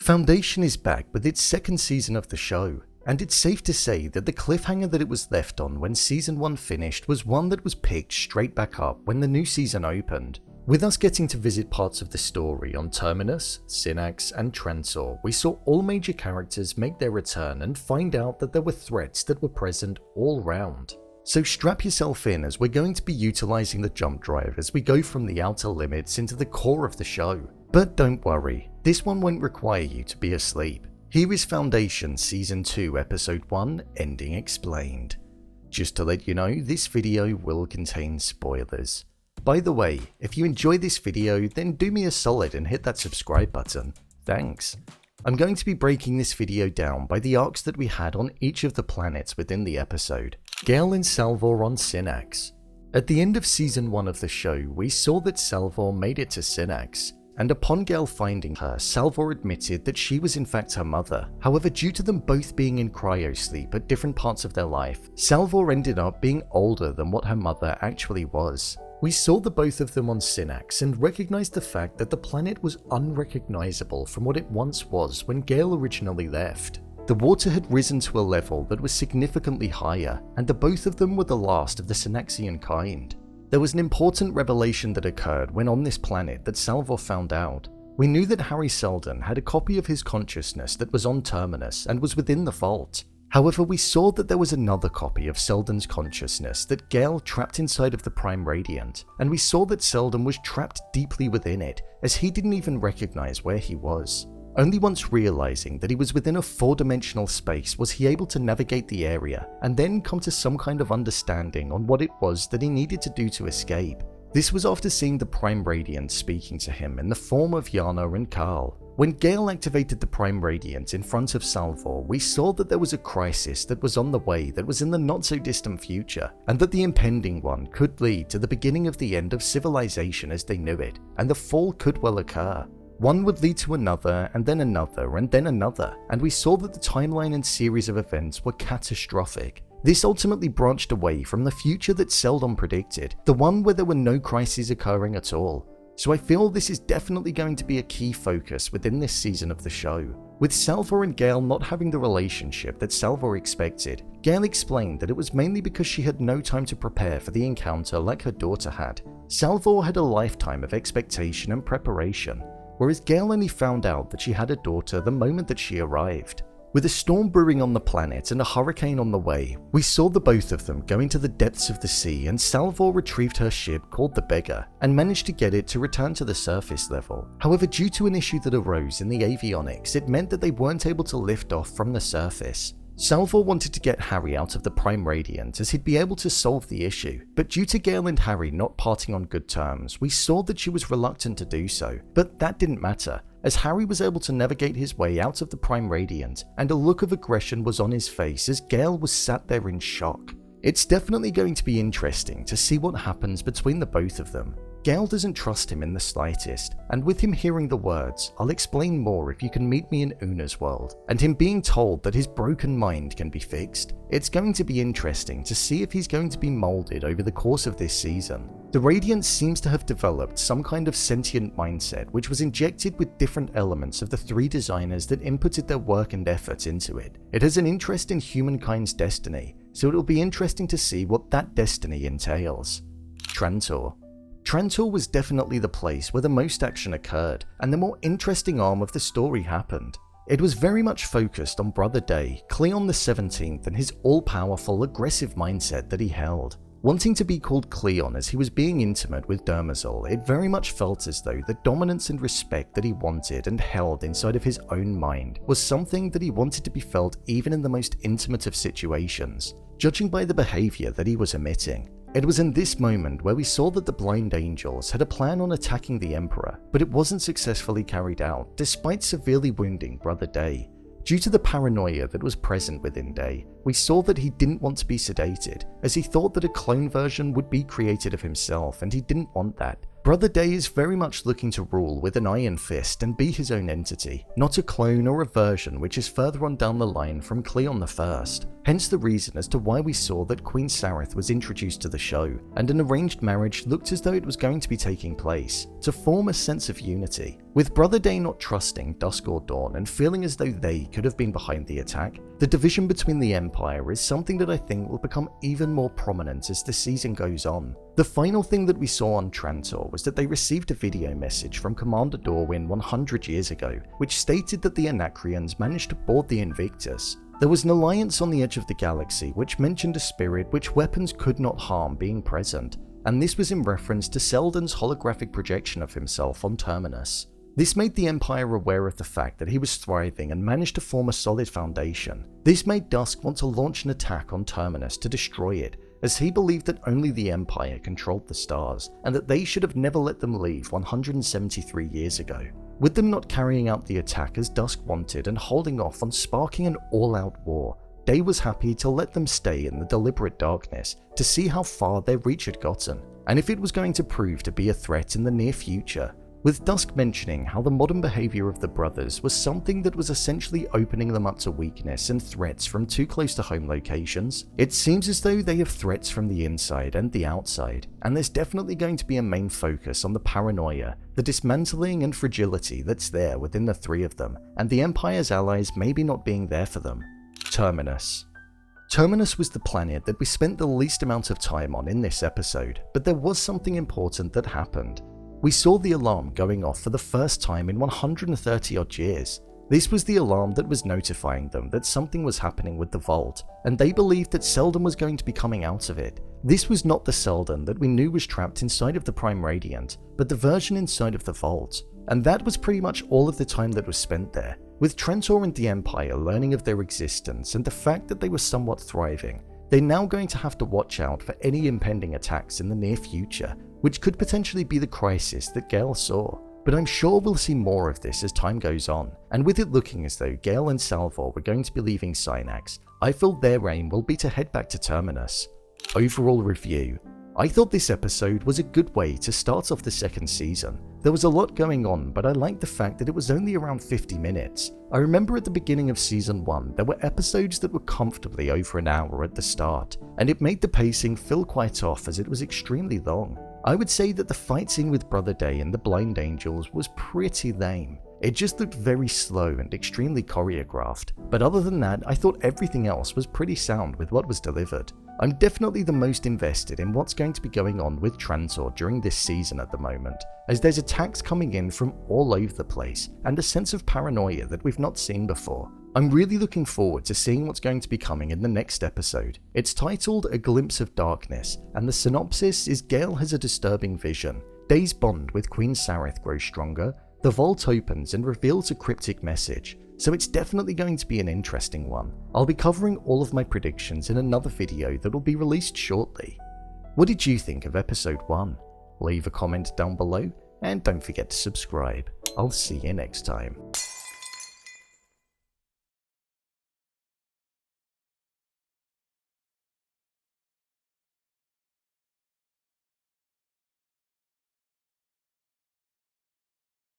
Foundation is back with its second season of the show, and it's safe to say that the cliffhanger that it was left on when Season 1 finished was one that was picked straight back up when the new season opened. With us getting to visit parts of the story on Terminus, Synnax and Trantor, we saw all major characters make their return and find out that there were threats that were present all round. So strap yourself in, as we're going to be utilizing the jump drive as we go from the outer limits into the core of the show. But don't worry, this one won't require you to be asleep. Here is Foundation Season 2 Episode 1 Ending Explained. Just to let you know, this video will contain spoilers. By the way, if you enjoy this video, then do me a solid and hit that subscribe button. Thanks. I'm going to be breaking this video down by the arcs that we had on each of the planets within the episode. Gaal and Salvor on Synnax. At the end of Season 1 of the show, we saw that Salvor made it to Synnax, and upon Gaal finding her, Salvor admitted that she was in fact her mother. However, due to them both being in cryosleep at different parts of their life, Salvor ended up being older than what her mother actually was. We saw the both of them on Synnax and recognized the fact that the planet was unrecognizable from what it once was when Gaal originally left. The water had risen to a level that was significantly higher, and the both of them were the last of the Synnaxian kind. There was an important revelation that occurred when on this planet that Salvor found out. We knew that Harry Seldon had a copy of his consciousness that was on Terminus and was within the vault. However, we saw that there was another copy of Seldon's consciousness that Gaal trapped inside of the Prime Radient, and we saw that Seldon was trapped deeply within it, as he didn't even recognize where he was. Only once realizing that he was within a 4-dimensional space was he able to navigate the area and then come to some kind of understanding on what it was that he needed to do to escape. This was after seeing the Prime Radient speaking to him in the form of Yana and Gaal. When Gaal activated the Prime Radient in front of Salvor, we saw that there was a crisis that was on the way that was in the not so distant future, and that the impending one could lead to the beginning of the end of civilization as they knew it, and the fall could well occur. One would lead to another, and then another, and then another, and we saw that the timeline and series of events were catastrophic. This ultimately branched away from the future that Seldon predicted, the one where there were no crises occurring at all. So I feel this is definitely going to be a key focus within this season of the show. With Salvor and Gaal not having the relationship that Salvor expected, Gaal explained that it was mainly because she had no time to prepare for the encounter like her daughter had. Salvor had a lifetime of expectation and preparation, whereas Gaal only found out that she had a daughter the moment that she arrived. With a storm brewing on the planet and a hurricane on the way, we saw the both of them go into the depths of the sea, and Salvor retrieved her ship called the Beggar and managed to get it to return to the surface level. However, due to an issue that arose in the avionics, it meant that they weren't able to lift off from the surface. Salvor wanted to get Harry out of the Prime Radient as he'd be able to solve the issue, but due to Gaal and Harry not parting on good terms, we saw that she was reluctant to do so. But that didn't matter, as Harry was able to navigate his way out of the Prime Radient, and a look of aggression was on his face as Gaal was sat there in shock. It's definitely going to be interesting to see what happens between the both of them. Gaal doesn't trust him in the slightest, and with him hearing the words, "I'll explain more if you can meet me in Una's world," and him being told that his broken mind can be fixed, it's going to be interesting to see if he's going to be molded over the course of this season. The Radiant seems to have developed some kind of sentient mindset which was injected with different elements of the 3 designers that inputted their work and effort into it. It has an interest in humankind's destiny, so it'll be interesting to see what that destiny entails. Trantor. Trantor was definitely the place where the most action occurred, and the more interesting arm of the story happened. It was very much focused on Brother Day, Cleon the 17th, and his all-powerful, aggressive mindset that he held. Wanting to be called Cleon as he was being intimate with Dermazol, it very much felt as though the dominance and respect that he wanted and held inside of his own mind was something that he wanted to be felt even in the most intimate of situations, judging by the behavior that he was emitting. It was in this moment where we saw that the Blind Angels had a plan on attacking the Emperor, but it wasn't successfully carried out, despite severely wounding Brother Day. Due to the paranoia that was present within Day, we saw that he didn't want to be sedated, as he thought that a clone version would be created of himself, and he didn't want that. Brother Day is very much looking to rule with an iron fist and be his own entity, not a clone or a version which is further on down the line from Cleon the First. hence the reason as to why we saw that Queen Sareth was introduced to the show, and an arranged marriage looked as though it was going to be taking place, to form a sense of unity. With Brother Day not trusting Dusk or Dawn and feeling as though they could have been behind the attack, the division between the Empire is something that I think will become even more prominent as the season goes on. The final thing that we saw on Trantor was that they received a video message from Commander Dorwyn 100 years ago, which stated that the Anacreons managed to board the Invictus. There was an alliance on the edge of the galaxy which mentioned a spirit which weapons could not harm being present, and this was in reference to Seldon's holographic projection of himself on Terminus. This made the Empire aware of the fact that he was thriving and managed to form a solid foundation. This made Dusk want to launch an attack on Terminus to destroy it, as he believed that only the Empire controlled the stars, and that they should have never let them leave 173 years ago. With them not carrying out the attack as Dusk wanted and holding off on sparking an all-out war, Day was happy to let them stay in the deliberate darkness to see how far their reach had gotten, and if it was going to prove to be a threat in the near future. With Dusk mentioning how the modern behaviour of the brothers was something that was essentially opening them up to weakness and threats from too close to home locations, it seems as though they have threats from the inside and the outside, and there's definitely going to be a main focus on the paranoia, the dismantling and fragility that's there within the three of them, and the Empire's allies maybe not being there for them. Terminus. Terminus was the planet that we spent the least amount of time on in this episode, but there was something important that happened. We saw the alarm going off for the first time in 130 odd years. This was the alarm that was notifying them that something was happening with the vault, and they believed that Seldon was going to be coming out of it. This was not the Seldon that we knew was trapped inside of the Prime Radient, but the version inside of the vault. And that was pretty much all of the time that was spent there, with Trantor and the Empire learning of their existence and the fact that they were somewhat thriving. They're now going to have to watch out for any impending attacks in the near future, which could potentially be the crisis that Gaal saw. But I'm sure we'll see more of this as time goes on, and with it looking as though Gaal and Salvor were going to be leaving Synnax, I feel their aim will be to head back to Terminus. Overall review. I thought this episode was a good way to start off the second season. There was a lot going on, but I liked the fact that it was only around 50 minutes. I remember at the beginning of season 1 there were episodes that were comfortably over an hour at the start, and it made the pacing feel quite off as it was extremely long. I would say that the fight scene with Brother Day and the Blind Angels was pretty lame. It just looked very slow and extremely choreographed, but other than that I thought everything else was pretty sound with what was delivered. I'm definitely the most invested in what's going to be going on with Trantor during this season at the moment, as there's attacks coming in from all over the place and a sense of paranoia that we've not seen before. I'm really looking forward to seeing what's going to be coming in the next episode. It's titled A Glimpse of Darkness, and the synopsis is Gaal has a disturbing vision. Day's bond with Queen Sareth grows stronger, the vault opens and reveals a cryptic message, so it's definitely going to be an interesting one. I'll be covering all of my predictions in another video that will be released shortly. What did you think of episode 1? Leave a comment down below, and don't forget to subscribe. I'll see you next time.